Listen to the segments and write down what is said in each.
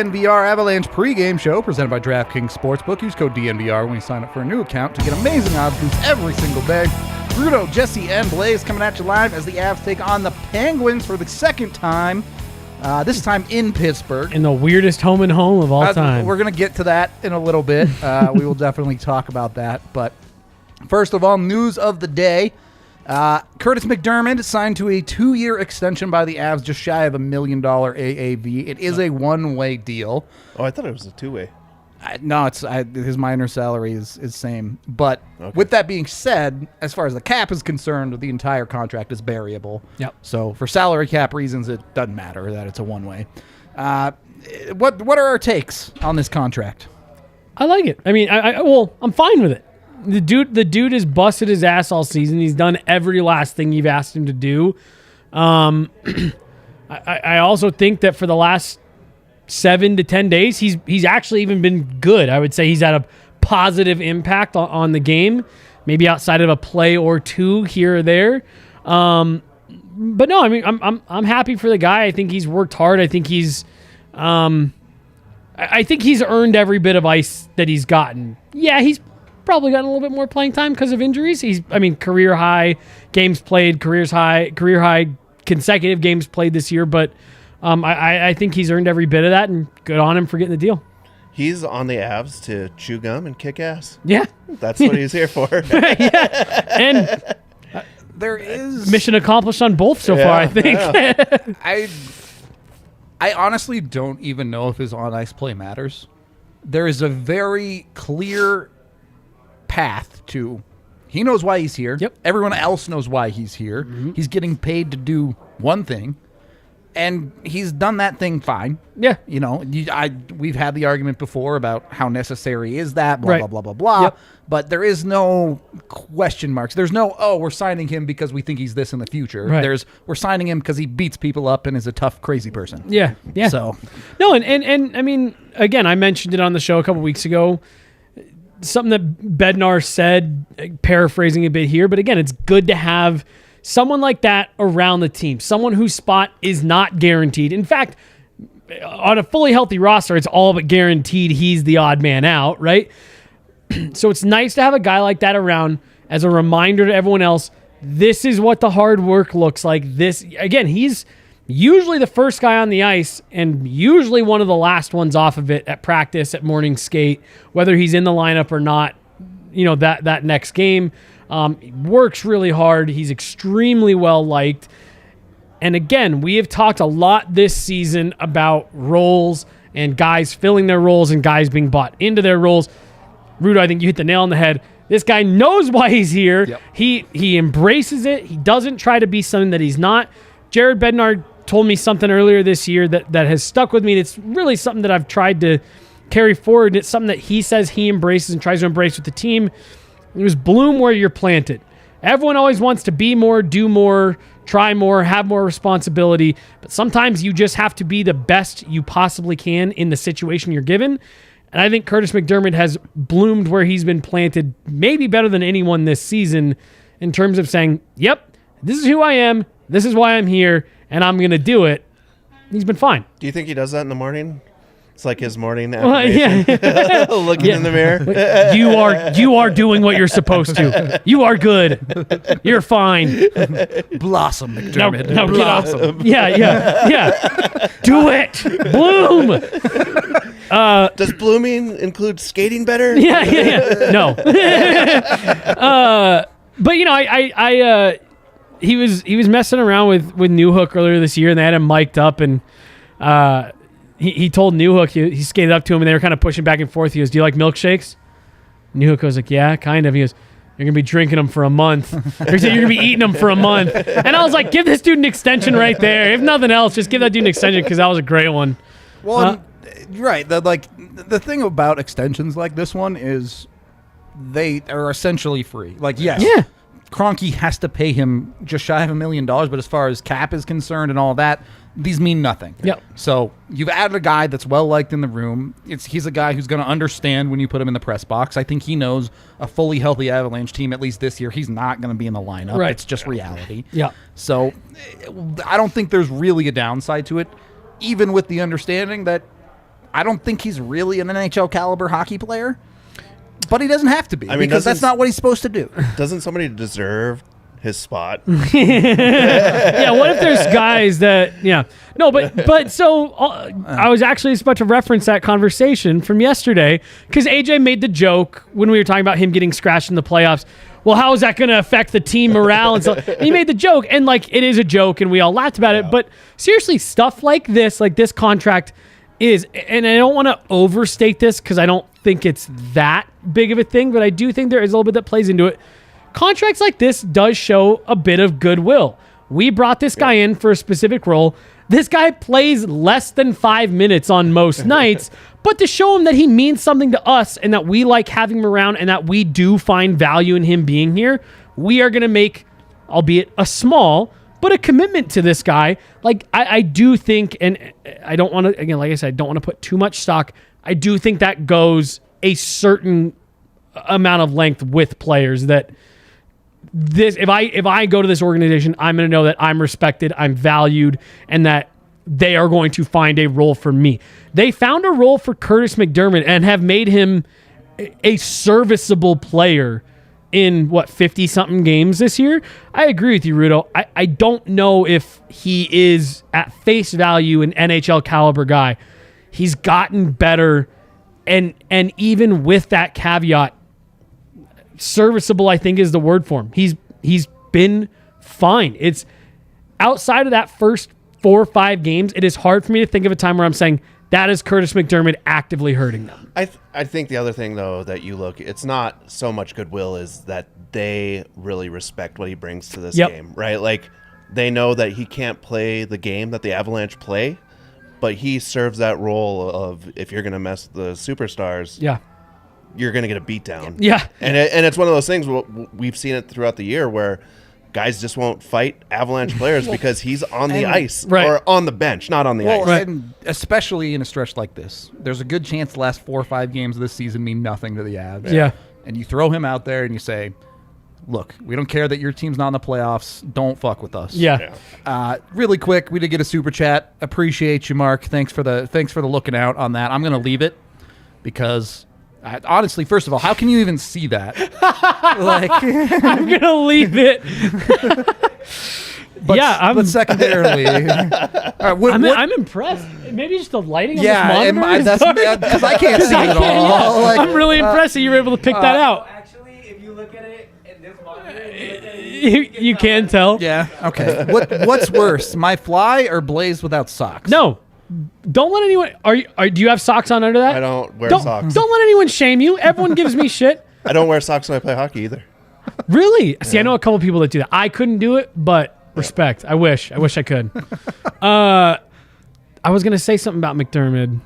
DNVR Avalanche pregame show presented by DraftKings Sportsbook. Use code DNVR when you sign up for a new account to get amazing odds boosts every single day. Rudo, Jesse, and Blais coming at you live as the Avs take on the Penguins for the second time. This time in Pittsburgh. In the weirdest home and home of all time. We're going to get to that in a little bit. We will definitely talk about that. But first of all, news of the day. Curtis McDermott signed to a 2-year extension by the Avs, just shy of $1 million AAV. It is a one-way deal. Oh, I thought it was a two-way. No, his minor salary is same. But with that being said, as far as the cap is concerned, the entire contract is variable. Yep. So for salary cap reasons, it doesn't matter that it's a one-way. What are our takes on this contract? I like it. I mean, I'm fine with it. The dude has busted his ass all season. He's done every last thing you've asked him to do. I also think that for the last 7 to 10 days, he's actually even been good. I would say he's had a positive impact on the game, maybe outside of a play or two here or there. But no, I mean, I'm happy for the guy. I think he's worked hard. I think he's earned every bit of ice that he's gotten. Yeah, he's probably gotten a little bit more playing time because of injuries. Career high games played, career high consecutive games played this year, but I think he's earned every bit of that, and good on him for getting the deal. He's on the Avs to chew gum and kick ass. Yeah. That's what he's here for. Yeah. And there is mission accomplished on both so far, I think. Yeah. I honestly don't even know if his on-ice play matters. There is a very clear path to he knows why he's here. Yep. Everyone else knows why he's here. Mm-hmm. He's getting paid to do one thing, and he's done that thing fine. Yeah. You know, we've had the argument before about how necessary is that, blah, right. blah, blah, blah, blah. Yep. But there is no question marks. There's no, we're signing him because we think he's this in the future. Right. We're signing him because he beats people up and is a tough, crazy person. Yeah. Yeah. So. No, and I mean, again, I mentioned it on the show a couple weeks ago. Something that Bednar said, paraphrasing a bit here, but again, it's good to have someone like that around the team, someone whose spot is not guaranteed. In fact, on a fully healthy roster, it's all but guaranteed he's the odd man out, right? So it's nice to have a guy like that around as a reminder to everyone else, this is what the hard work looks like. This, again, he's usually the first guy on the ice and usually one of the last ones off of it at practice, at morning skate, whether he's in the lineup or not, you know, that next game. Works really hard. He's extremely well liked. And again, we have talked a lot this season about roles and guys filling their roles and guys being bought into their roles. Rudo, I think you hit the nail on the head. This guy knows why he's here. Yep. He embraces it. He doesn't try to be something that he's not. Jared Bednar told me something earlier this year that has stuck with me. It's really something that I've tried to carry forward. It's something that he says he embraces and tries to embrace with the team. It was bloom where you're planted. Everyone always wants to be more, do more, try more, have more responsibility, but sometimes you just have to be the best you possibly can in the situation you're given. And I think Curtis McDermott has bloomed where he's been planted maybe better than anyone this season in terms of saying, yep, this is who I am, this is why I'm here, and I'm going to do it. He's been fine. Do you think he does that in the morning? It's like his morning affirmation. Yeah. Looking in the mirror. You are doing what you're supposed to. You are good. You're fine. Blossom, McDermott. No, Blossom. Yeah. Do it. Bloom. Does blooming include skating better? Yeah. No. But you know, he was messing around with Newhook earlier this year, and they had him mic'd up, and he told Newhook, he skated up to him, and they were kind of pushing back and forth. He goes, "Do you like milkshakes?" Newhook was like, "Yeah, kind of." He goes, "You're going to be drinking them for a month." Or he said, "You're going to be eating them for a month." And I was like, give this dude an extension right there. If nothing else, just give that dude an extension because that was a great one. Well, right. The thing about extensions like this one is they are essentially free. Like, yes. Yeah. Kroenke has to pay him just shy of $1 million, but as far as cap is concerned and all that, these mean nothing. Yep. So you've added a guy that's well liked in the room. He's a guy who's going to understand when you put him in the press box. I think he knows a fully healthy Avalanche team, at least this year, he's not going to be in the lineup. Right. It's just reality. Yeah. So I don't think there's really a downside to it, even with the understanding that I don't think he's really an NHL caliber hockey player, but he doesn't have to be because that's not what he's supposed to do. Doesn't somebody deserve his spot? Yeah, what if there's guys that, no, but so I was actually about to reference that conversation from yesterday because AJ made the joke when we were talking about him getting scratched in the playoffs. Well, how is that going to affect the team morale? And so he made the joke, and like it is a joke, and we all laughed about it. But seriously, stuff like this contract is, and I don't want to overstate this because I don't think it's that big of a thing, but I do think there is a little bit that plays into it. Contracts like this does show a bit of goodwill. We brought this guy in for a specific role. This guy plays less than 5 minutes on most nights, but to show him that he means something to us and that we like having him around and that we do find value in him being here, we are going to make, albeit a small, but a commitment to this guy. Like, I do think, and I don't want to, again, like I said, I don't want to put too much stock. I do think that goes a certain amount of length with players that this, if I go to this organization, I'm going to know that I'm respected, I'm valued, and that they are going to find a role for me. They found a role for Curtis McDermott and have made him a serviceable player in 50-something games this year. I agree with you, Rudo. I don't know if he is at face value an NHL caliber guy. He's gotten better, and even with that caveat, serviceable, I think, is the word for him. He's been fine. It's outside of that first 4 or 5 games, it is hard for me to think of a time where I'm saying that is Curtis McDermott actively hurting them. I think the other thing, though, that you look, it's not so much goodwill is that they really respect what he brings to this game, right? Like, they know that he can't play the game that the Avalanche play, but he serves that role of, if you're going to mess with the superstars, you're going to get a beat down. Yeah. And it's one of those things, we've seen it throughout the year where guys just won't fight Avalanche players because he's on the ice or on the bench, not on the ice. Right. And especially in a stretch like this, there's a good chance the last 4 or 5 games of this season mean nothing to the Avs. Yeah. And you throw him out there and you say, look, we don't care that your team's not in the playoffs. Don't fuck with us. Yeah. Really quick, we did get a super chat. Appreciate you, Mark. Thanks for the looking out on that. I'm going to leave it because... honestly, first of all, how can you even see that? I'm gonna leave it. But secondarily, I'm impressed. Maybe just the lighting on this monitor. That's because I can't see it at all. I'm really impressed that you were able to pick that out. Actually, if you look at it in this monitor, you can tell. Yeah. Okay. What's worse, my fly or Blais without socks? No. Don't let anyone. Do you have socks on under that? I don't wear socks. Don't let anyone shame you. Everyone gives me shit. I don't wear socks when I play hockey either. Really? See, I know a couple people that do that. I couldn't do it, but respect. I wish I could. I was gonna say something about McDermott,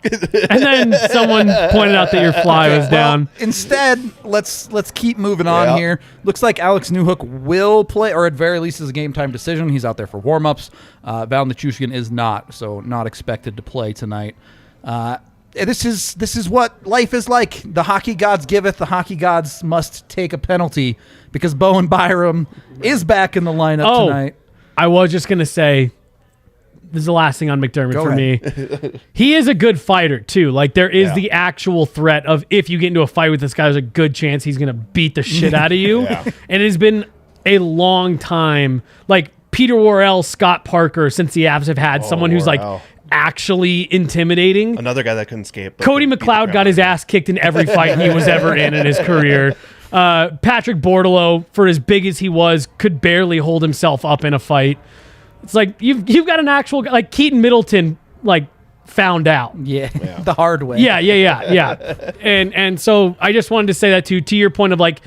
and then someone pointed out that your fly was down. Instead, let's keep moving on here. Looks like Alex Newhook will play, or at very least is a game time decision. He's out there for warm-ups. Val Nichushkin is not, so not expected to play tonight. This is what life is like. The hockey gods giveth, the hockey gods must take a penalty because Bowen Byram is back in the lineup tonight. I was just gonna say, this is the last thing on McDermott for me. He is a good fighter, too. Like, there is the actual threat of if you get into a fight with this guy, there's a good chance he's going to beat the shit out of you. And it has been a long time. Like, Peter Worrell, Scott Parker, since the Avs have had someone who's, like, actually intimidating. Another guy that couldn't escape. Cody McLeod got his ass kicked in every fight he was ever in his career. Patrick Bortolo, for as big as he was, could barely hold himself up in a fight. It's like you've got an actual, like Keaton Middleton, like, found out. Yeah. The hard way. Yeah. And so I just wanted to say that to your point of, like,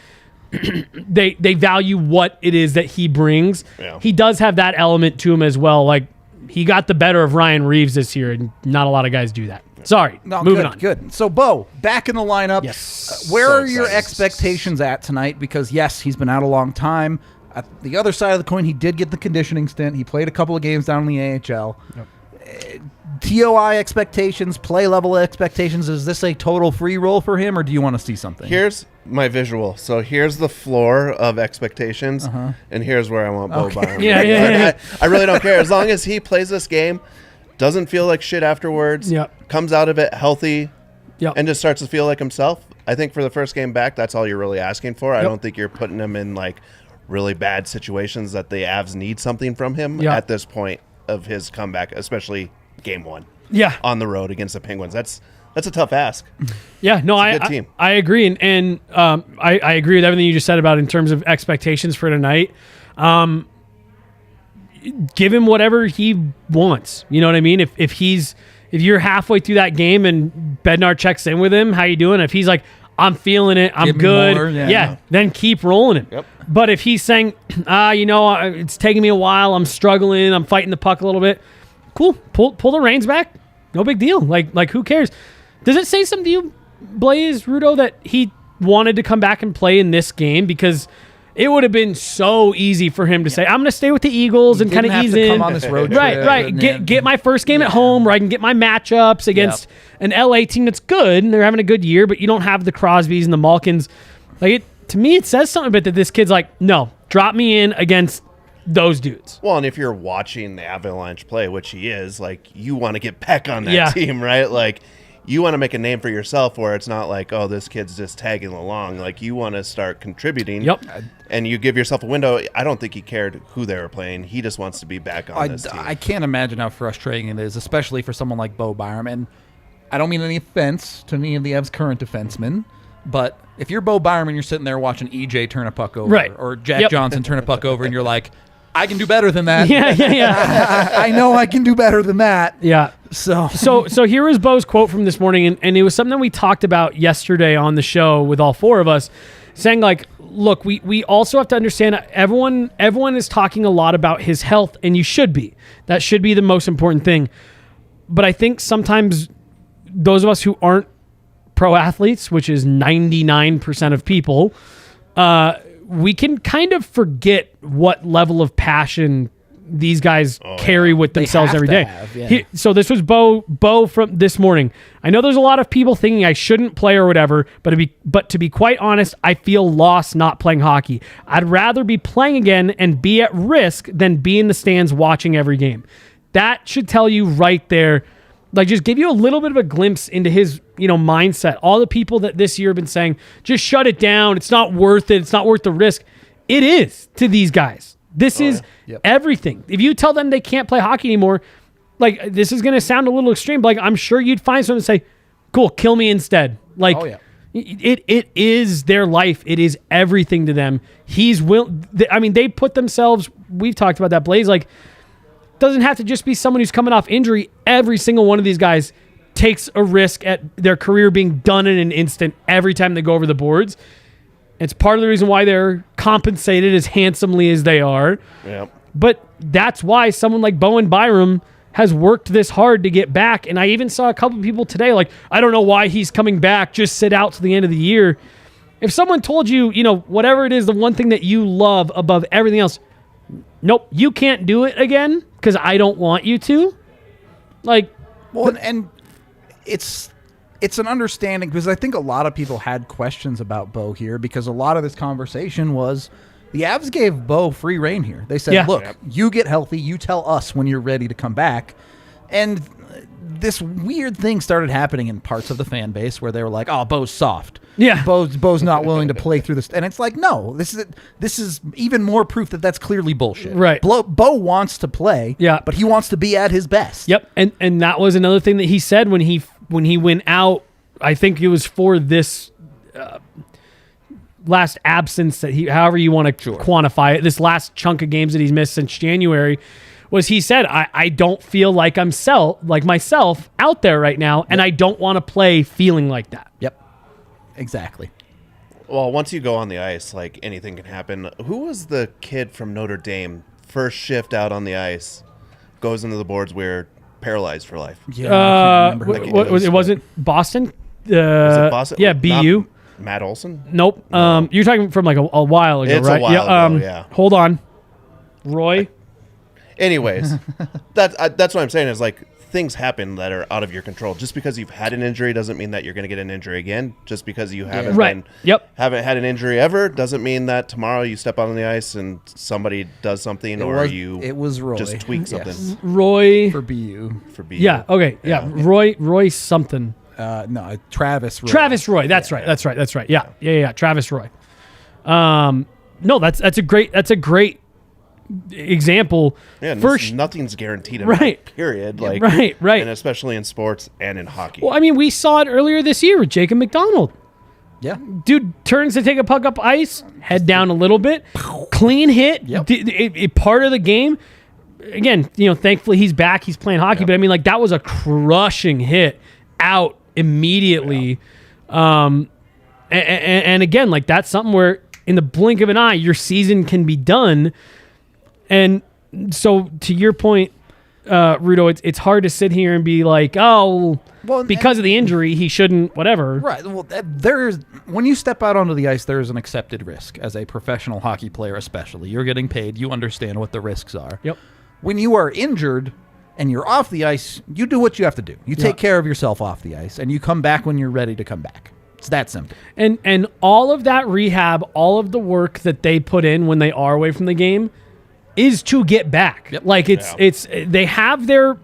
they value what it is that he brings. Yeah. He does have that element to him as well. Like, he got the better of Ryan Reeves this year, and not a lot of guys do that. Sorry. Moving on. Good. So, Bo, back in the lineup. Yes. Where are your expectations at tonight? Because, yes, he's been out a long time. At the other side of the coin, he did get the conditioning stint. He played a couple of games down in the AHL. Yep. TOI expectations, play level expectations. Is this a total free roll for him, or do you want to see something? Here's my visual. So here's the floor of expectations, and here's where I want Bo Byram. Yeah. I really don't care. As long as he plays this game, doesn't feel like shit afterwards, comes out of it healthy, and just starts to feel like himself. I think for the first game back, that's all you're really asking for. I don't think you're putting him in like really bad situations that the Avs need something from him at this point of his comeback, especially game 1. Yeah. On the road against the Penguins. That's a tough ask. Yeah, no, I agree. And I agree with everything you just said about in terms of expectations for tonight. Give him whatever he wants. You know what I mean? If you're halfway through that game and Bednar checks in with him, how you doing? If he's like, I'm feeling it, I'm good, more, then keep rolling him. Yep. But if he's saying, it's taking me a while, I'm struggling, I'm fighting the puck a little bit, cool, pull the reins back, no big deal. Like who cares? Does it say something to you, Blais, Rudo, that he wanted to come back and play in this game? Because it would have been so easy for him to say, I'm going to stay with the Eagles and kind of ease in. Come on this road trip. Right. Get my first game at home where I can get my matchups against an LA team that's good and they're having a good year, but you don't have the Crosbys and the Malkins. To me, it says something a bit that this kid's like, no, drop me in against those dudes. Well, and if you're watching the Avalanche play, which he is, like, you want to get back on that team, right? Like, you want to make a name for yourself where it's not like, oh, this kid's just tagging along. Like, you want to start contributing. Yep. And you give yourself a window. I don't think he cared who they were playing. He just wants to be back on this team. I can't imagine how frustrating it is, especially for someone like Bowen Byram. And I don't mean any offense to any of the Avs' current defensemen, but if you're Bowen Byram and you're sitting there watching EJ turn a puck over or Jack Johnson turn a puck over and you're like, I can do better than that. Yeah. I know I can do better than that. Yeah. So here is Bo's quote from this morning, and it was something that we talked about yesterday on the show with all four of us, saying like, look, we also have to understand everyone is talking a lot about his health, and you should be. That should be the most important thing. But I think sometimes those of us who aren't pro athletes, which is 99% of people, we can kind of forget what level of passion these guys carry with themselves every day. So this was Bo from this morning. I know there's a lot of people thinking I shouldn't play or whatever, but to be quite honest, I feel lost not playing hockey. I'd rather be playing again and be at risk than be in the stands watching every game. That should tell you right there, like just give you a little bit of a glimpse into his, mindset. All the people that this year have been saying, just shut it down. It's not worth it. It's not worth the risk. It is to these guys. This is everything. If you tell them they can't play hockey anymore, like this is going to sound a little extreme, but like I'm sure you'd find someone to say, cool, kill me instead. Like it is their life. It is everything to them. They put themselves, we've talked about that, Blais, like doesn't have to just be someone who's coming off injury. Every single one of these guys takes a risk at their career being done in an instant every time they go over the boards. It's part of the reason why they're compensated as handsomely as they are. Yep. But that's why someone like Bowen Byram has worked this hard to get back. And I even saw a couple of people today like, I don't know why he's coming back. Just sit out to the end of the year. If someone told you, whatever it is, the one thing that you love above everything else, nope, you can't do it again because I don't want you to. And it's an understanding because I think a lot of people had questions about Bo here because a lot of this conversation was the Avs gave Bo free rein here. They said, look, you get healthy. You tell us when you're ready to come back. And this weird thing started happening in parts of the fan base where they were like, oh, Bo's soft. Yeah. Bo's not willing to play through this. And it's like, no, this is even more proof that that's clearly bullshit. Right. Bo wants to play, but he wants to be at his best. Yep. And that was another thing that he said when he went out. I think it was for this last absence that however you want to quantify it, this last chunk of games that he's missed since January, was he said, I don't feel like I'm myself out there right now, and I don't want to play feeling like that. Yep. Exactly. Well, once you go on the ice, like anything can happen. Who was the kid from Notre Dame, first shift out on the ice, goes into the boards weird, paralyzed for life? Yeah, I can't remember. It wasn't Boston? Was it Boston? Yeah, BU. Not Matt Olson? Nope. No. You're talking from like a while ago, it's right? A while ago, yeah. Hold on. Roy? Anyways, that's what I'm saying is like things happen that are out of your control. Just because you've had an injury doesn't mean that you're going to get an injury again. Just because you haven't haven't had an injury ever doesn't mean that tomorrow you step out on the ice and somebody does something It was Roy. just tweak something. Yes. Roy For BU. For BU. Yeah. Okay. Yeah. Roy something. No, Travis Roy. Travis Roy. That's right. That's right. Yeah. Travis Roy. No, that's a great example. Yeah, nothing's guaranteed in right. period. Like right. And especially in sports and in hockey. Well, I mean, we saw it earlier this year with Jacob McDonald. Yeah. Dude turns to take a puck up ice, head down a little bit, clean hit, part of the game. Again, thankfully he's back. He's playing hockey, but I mean, like that was a crushing hit out immediately. And again, like that's something where in the blink of an eye, your season can be done. And so to your point, Rudo, it's hard to sit here and be like, because of the injury, he shouldn't, whatever. Right. Well, when you step out onto the ice, there is an accepted risk as a professional hockey player, especially. You're getting paid. You understand what the risks are. Yep. When you are injured and you're off the ice, you do what you have to do. You take care of yourself off the ice, and you come back when you're ready to come back. It's that simple. And all of that rehab, all of the work that they put in when they are away from the game is to get back. Yep. Like it's they have their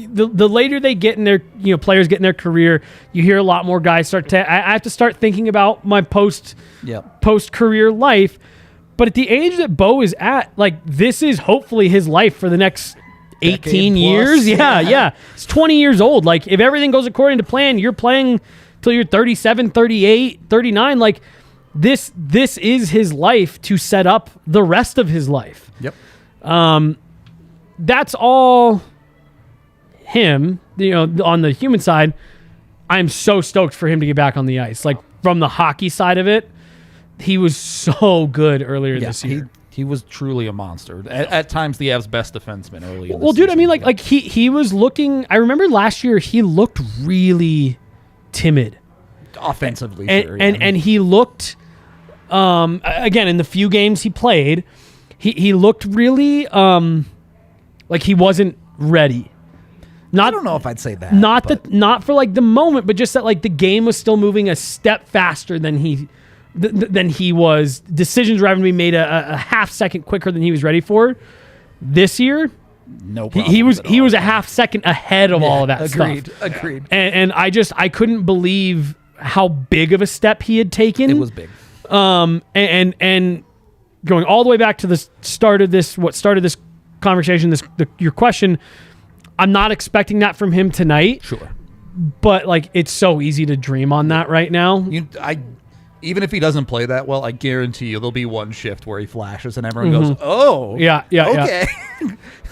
the later they get in their players get in their career, you hear a lot more guys start to I have to start thinking about my post career life. But at the age that Bo is at, like this is hopefully his life for the next 18 years. Yeah. It's 20 years old. Like if everything goes according to plan, you're playing till you're 37, 38, 39. Like this is his life to set up the rest of his life. Yep. That's all him, on the human side. I'm so stoked for him to get back on the ice. Like from the hockey side of it, he was so good earlier this year. He was truly a monster. At times, the Avs' best defenseman early in the dude, season. I mean, like he was looking. I remember last year he looked really timid offensively, and he looked. Again, in the few games he played, he looked really like he wasn't ready. I don't know if I'd say that. Not for like the moment, but just that like the game was still moving a step faster than he was. Decisions were having to be made a half second quicker than he was ready for. This year, no problem. He was a half second ahead of all of that stuff. Agreed. And I couldn't believe how big of a step he had taken. It was big. And going all the way back to the start of this, what started this conversation, your question, I'm not expecting that from him tonight. Sure. But like it's so easy to dream on that right now. Even if he doesn't play that well, I guarantee you there'll be one shift where he flashes and everyone goes, "Oh, yeah, okay."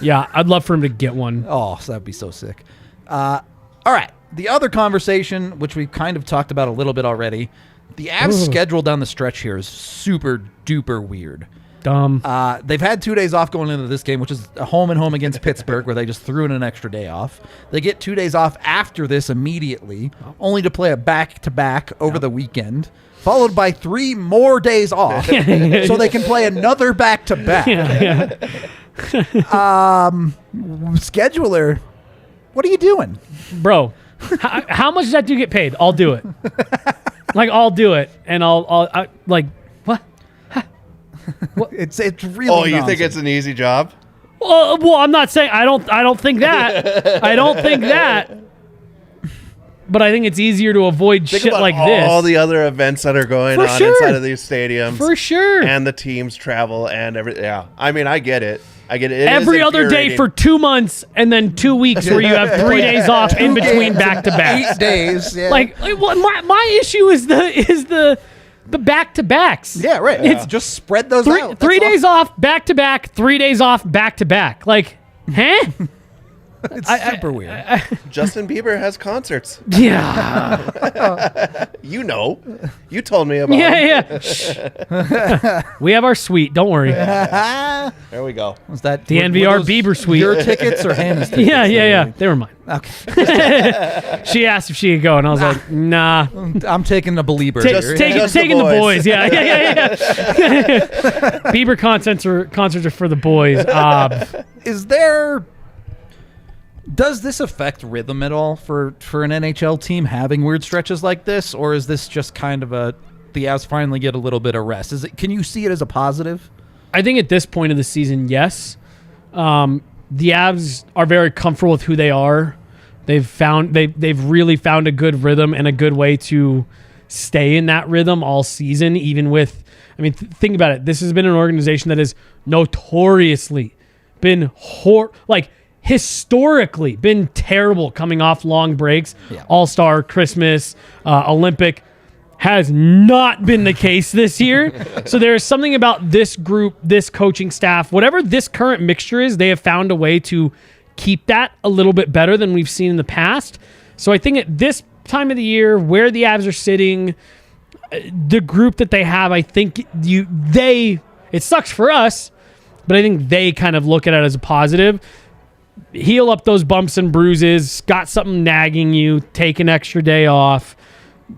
Yeah, I'd love for him to get one. Oh, so that'd be so sick. All right, the other conversation, which we kind of talked about a little bit already, the Avs' schedule down the stretch here is super duper weird. Dumb. They've had 2 days off going into this game, which is a home and home against Pittsburgh, where they just threw in an extra day off. They get 2 days off after this immediately, only to play a back-to-back over the weekend, followed by 3 more days off, so they can play another back-to-back. Scheduler, what are you doing? Bro, how much does that dude get paid? I'll do it. I'll do it, and I'll what? It's really. Oh, you think it's an easy job? Well, I'm not saying I don't think that. I don't think that. But I think it's easier to avoid Think shit about like this. all the other events that are going on inside of these stadiums. For sure. And the teams travel and everything. Yeah. I mean, I get it. It every other day for 2 months and then 2 weeks where you have 3 days off in between back to back. 8 days. Yeah. My issue is the back to backs. Yeah, right. It's just spread those out. 3 days off back to back, 3 days off back to back. Like, huh? It's super weird. Justin Bieber has concerts. Yeah. You told me about Yeah. We have our suite. Don't worry. There we go. Was that the NVR Bieber suite? Your tickets or Hannah's tickets? Yeah. They were mine. Okay. She asked if she could go, and I was like, nah. I'm taking the Belieber. Taking the boys. Yeah. Bieber concerts are for the boys. Is there Does this affect rhythm at all for an NHL team having weird stretches like this, or is this just kind of the Avs finally get a little bit of rest? Can you see it as a positive? I think at this point of the season, yes. The Avs are very comfortable with who they are. They've really found a good rhythm and a good way to stay in that rhythm all season, even with, think about it. This has been an organization that has notoriously been historically been terrible coming off long breaks. Yeah. All-Star, Christmas, Olympic has not been the case this year. So there is something about this group, this coaching staff, whatever this current mixture is, they have found a way to keep that a little bit better than we've seen in the past. So I think at this time of the year, where the Avs are sitting, the group that they have, I think it sucks for us, but I think they kind of look at it as a positive. Heal up those bumps and bruises, got something nagging you, take an extra day off.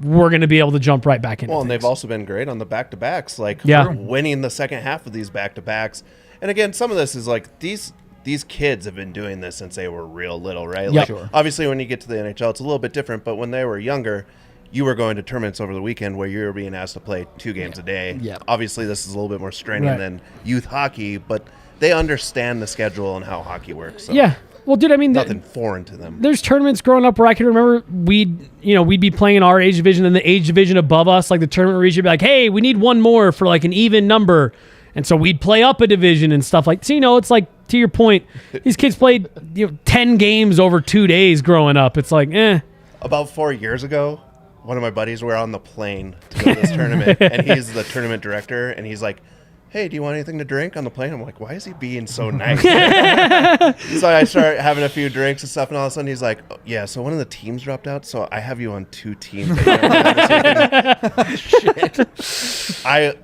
We're going to be able to jump right back into Well, and things. they've also been great on the back-to-backs, winning the second half of these back-to-backs. And again, some of this is these kids have been doing this since they were real little, right? Yep. Sure. Obviously, when you get to the NHL, it's a little bit different, but when they were younger, you were going to tournaments over the weekend where you were being asked to play 2 games a day. Yeah. Obviously, this is a little bit more straining than youth hockey, but they understand the schedule and how hockey works. So. Yeah. Well, dude, nothing foreign to them. There's tournaments growing up where I can remember we'd be playing in our age division, and the age division above us, like the tournament region, would be like, hey, we need one more for like an even number. And so we'd play up a division and stuff like. So it's like, to your point, these kids played 10 games over 2 days growing up. It's like, About 4 years ago, one of my buddies were on the plane to go to this tournament, and he's the tournament director, and he's like, hey, do you want anything to drink on the plane? I'm like, why is he being so nice? So I start having a few drinks and stuff, and all of a sudden he's like, oh, yeah, so one of the teams dropped out, so I have you on 2 teams. Shit.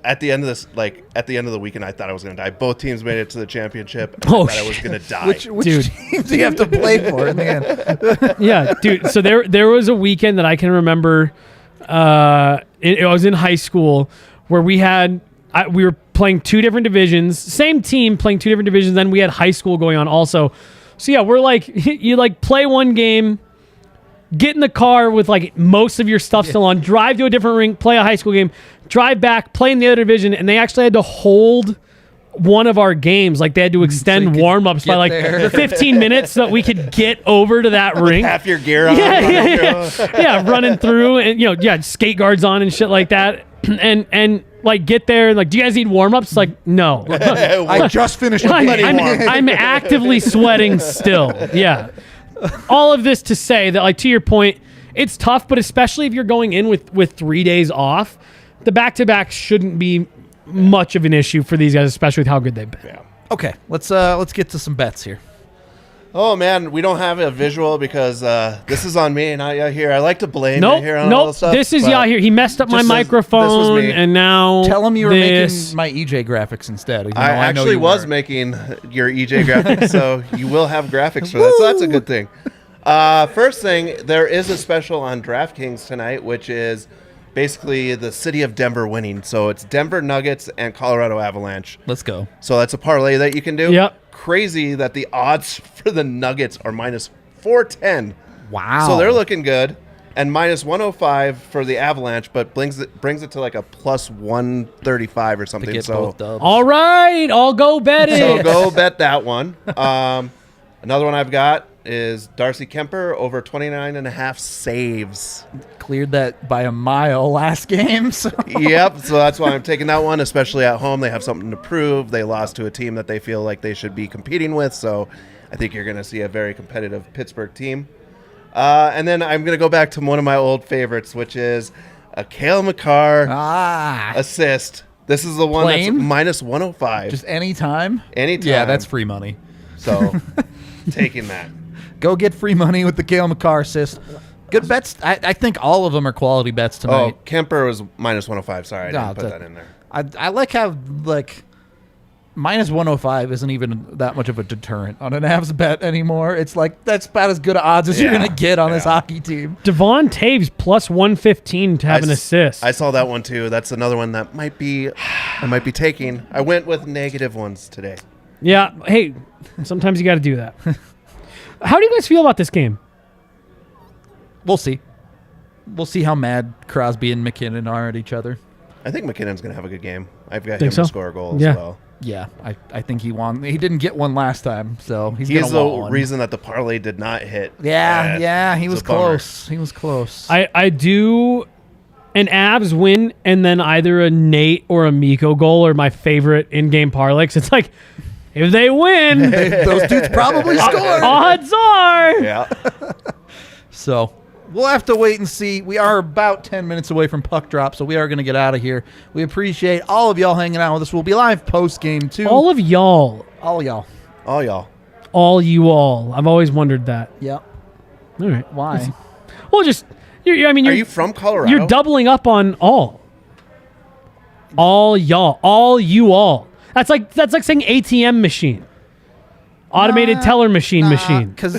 At the end of the weekend, I thought I was going to die. Both teams made it to the championship, and I thought I was going to die. Which teams do you have to play for in the end? Yeah, dude. So there was a weekend that I can remember. I was in high school where we were playing 2 different divisions, same team playing 2 different divisions. Then we had high school going on also. So yeah, we're like, you play one game, get in the car with most of your stuff still on, drive to a different rink, play a high school game, drive back, play in the other division, and they actually had to hold one of our games. Like they had to extend warm-ups by 15 minutes so that we could get over to that rink. Half your gear on. Yeah, running through and skate guards on and shit like that. And get there and do you guys need warm-ups? No. I just finished. I'm actively sweating still. Yeah. All of this to say that to your point, it's tough, but especially if you're going in with 3 days off, the back-to-back shouldn't be much of an issue for these guys, especially with how good they've been. Yeah. Okay, let's get to some bets here. Oh man, we don't have a visual because this is on me, not Yahir. I like to blame Yahir on all this stuff. This is Yahir. He messed up my microphone, and now tell him you were making my EJ graphics instead. I actually was making your EJ graphics, so you will have graphics for that. So that's a good thing. First thing, there is a special on DraftKings tonight, which is basically the city of Denver winning. So it's Denver Nuggets and Colorado Avalanche. Let's go. So that's a parlay that you can do. Yep. Crazy that the odds for the Nuggets are minus 410. Wow. So they're looking good. And minus 105 for the Avalanche, but brings it to a plus 135 or something. Get both dubs. All right, I'll go bet it. So go bet that one. Another one I've got is Darcy Kemper over 29.5 saves. Cleared that by a mile last game. So. Yep, so that's why I'm taking that one, especially at home. They have something to prove. They lost to a team that they feel like they should be competing with, so I think you're going to see a very competitive Pittsburgh team. And then I'm going to go back to one of my old favorites, which is a Cale Makar assist. This is the one that's minus 105. Just anytime? Anytime. Yeah, that's free money. So, taking that. Go get free money with the Cale Makar assist. Good bets. I think all of them are quality bets tonight. Oh, Kemper was minus 105. Sorry, I didn't put that in there. I like how, minus 105 isn't even that much of a deterrent on an Avs bet anymore. It's that's about as good odds as you're going to get on this hockey team. Devon Taves plus 115 to have an assist. I saw that one too. That's another one that I might be taking. I went with negative ones today. Yeah. Hey, sometimes you got to do that. How do you guys feel about this game? We'll see. We'll see how mad Crosby and McKinnon are at each other. I think McKinnon's going to have a good game. I've got Think him so? to score a goal Yeah. as well. Yeah, I think he won. He didn't get one last time, so he's He going is to the want one. reason that the parlay did not hit. Yeah, he it's was a bummer. close. He was close. I do an Avs win and then either a Nate or a Mikko goal are my favorite in-game parlays. It's like, if they win, Those dudes probably scored. odds are. Yeah. So we'll have to wait and see. We are about 10 minutes away from puck drop, so we are going to get out of here. We appreciate all of y'all hanging out with us. We'll be live post-game, too. All of y'all. All y'all. All y'all. All you all. I've always wondered that. Yep. All right. Why? Well, just, I mean, Are you from Colorado? You're doubling up on all. All y'all. All you all. That's like saying ATM machine. Automated teller machine. Because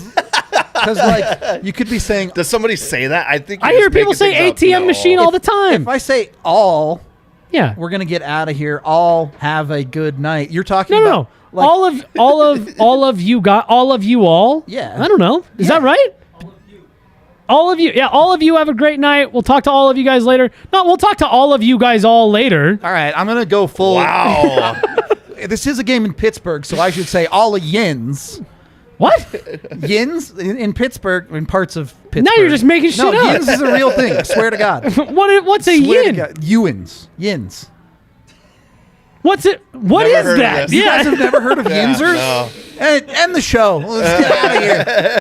like, you could be saying, Does somebody say that? I think I hear people say ATM machine all the time. if I say all, Yeah. we're going to get out of here. All have a good night. You're talking No. about... like- all of you all. Yeah. I don't know. Is that right? All of you. Yeah. All of you have a great night. We'll talk to all of you guys later. No, we'll talk to all of you guys all later. All right, I'm going to go full... Wow. This is a game in Pittsburgh, so I should say all of yins. What? Yins in Pittsburgh, in parts of Pittsburgh. Now you're just making shit no, up. yins is a real thing. I swear to God. What's a Swear to yin? God. Ewins. Yins. What's it? What Never is heard of that? this. You guys have never heard of Yeah, Yinzers? no. End the show. Let's get out of here.